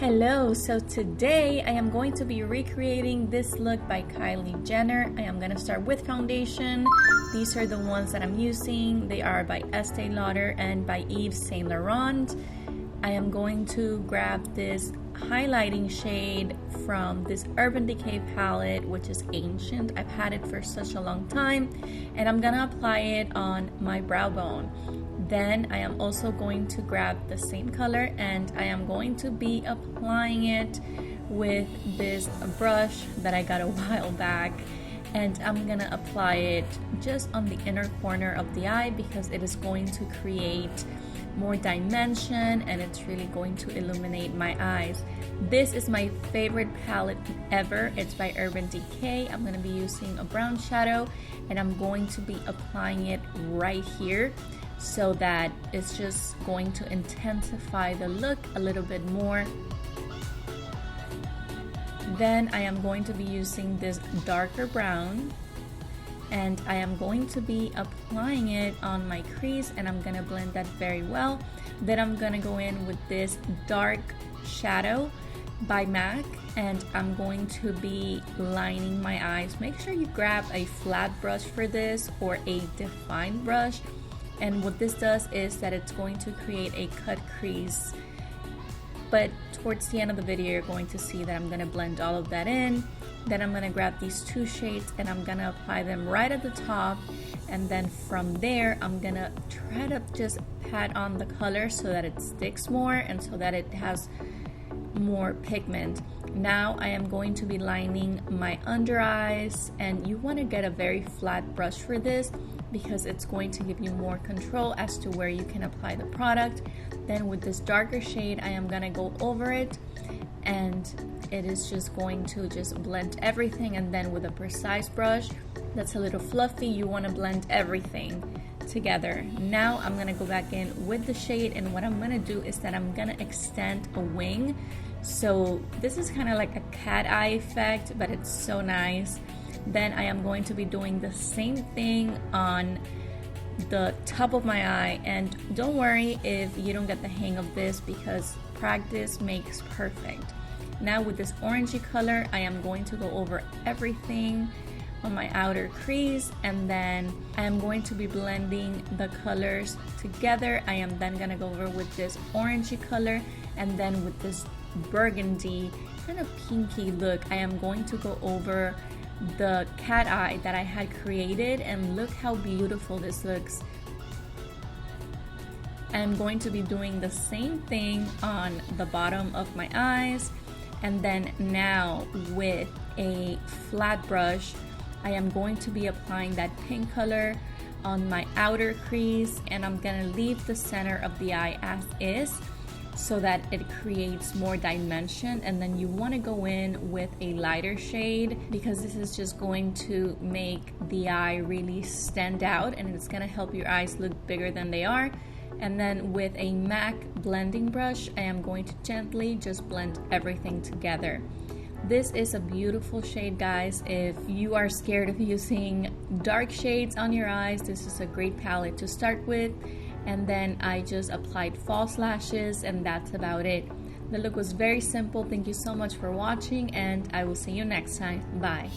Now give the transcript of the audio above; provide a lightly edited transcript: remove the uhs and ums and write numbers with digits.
Hello, so today I am going to be recreating this look by Kylie Jenner. I am going to start with foundation. These are the ones that I'm using. They are by Estee Lauder and by Yves Saint Laurent. I am going to grab this highlighting shade from this Urban Decay palette, which is ancient. I've had it for such a long time, and I'm gonna apply it on my brow bone. Then I am also going to grab the same color and I am going to be applying it with this brush that I got a while back, and I'm gonna apply it just on the inner corner of the eye because it is going to create more dimension and it's really going to illuminate my eyes. This is my favorite palette ever. It's by Urban Decay. I'm going to be using a brown shadow and I'm going to be applying it right here so that it's just going to intensify the look a little bit more. Then I am going to be using this darker brown and I am going to be applying it on my crease and I'm gonna blend that very well. Then I'm gonna go in with this dark shadow by MAC and I'm going to be lining my eyes. Make sure you grab a flat brush for this or a defined brush, and what this does is that it's going to create a cut crease. But towards the end of the video you're going to see that I'm gonna blend all of that in. Then I'm gonna grab these two shades and I'm gonna apply them right at the top, and then from there I'm gonna try to just pat on the color so that it sticks more and so that it has more pigment. Now I am going to be lining my under eyes, and you want to get a very flat brush for this because it's going to give you more control as to where you can apply the product. Then with this darker shade I am gonna go over it and it is just going to just blend everything, and then with a precise brush that's a little fluffy, you want to blend everything together. Now I'm gonna go back in with the shade, and what I'm gonna do is that I'm gonna extend a wing. So this is kind of like a cat eye effect, but it's so nice. Then I am going to be doing the same thing on the top of my eye, and don't worry if you don't get the hang of this because practice makes perfect. Now with this orangey color I am going to go over everything on my outer crease, and then I am going to be blending the colors together. I am then gonna go over with this orangey color, and then with this burgundy kind of pinky look I am going to go over the cat eye that I had created, and look how beautiful this looks. I'm going to be doing the same thing on the bottom of my eyes, and then now with a flat brush I am going to be applying that pink color on my outer crease, and I'm gonna leave the center of the eye as is so that it creates more dimension. And then you want to go in with a lighter shade because this is just going to make the eye really stand out and it's going to help your eyes look bigger than they are. And then with a MAC blending brush I am going to gently just blend everything together. This is a beautiful shade, guys. If you are scared of using dark shades on your eyes, this is a great palette to start with. And then I just applied false lashes and that's about it. The look was very simple. Thank you so much for watching and I will see you next time. Bye.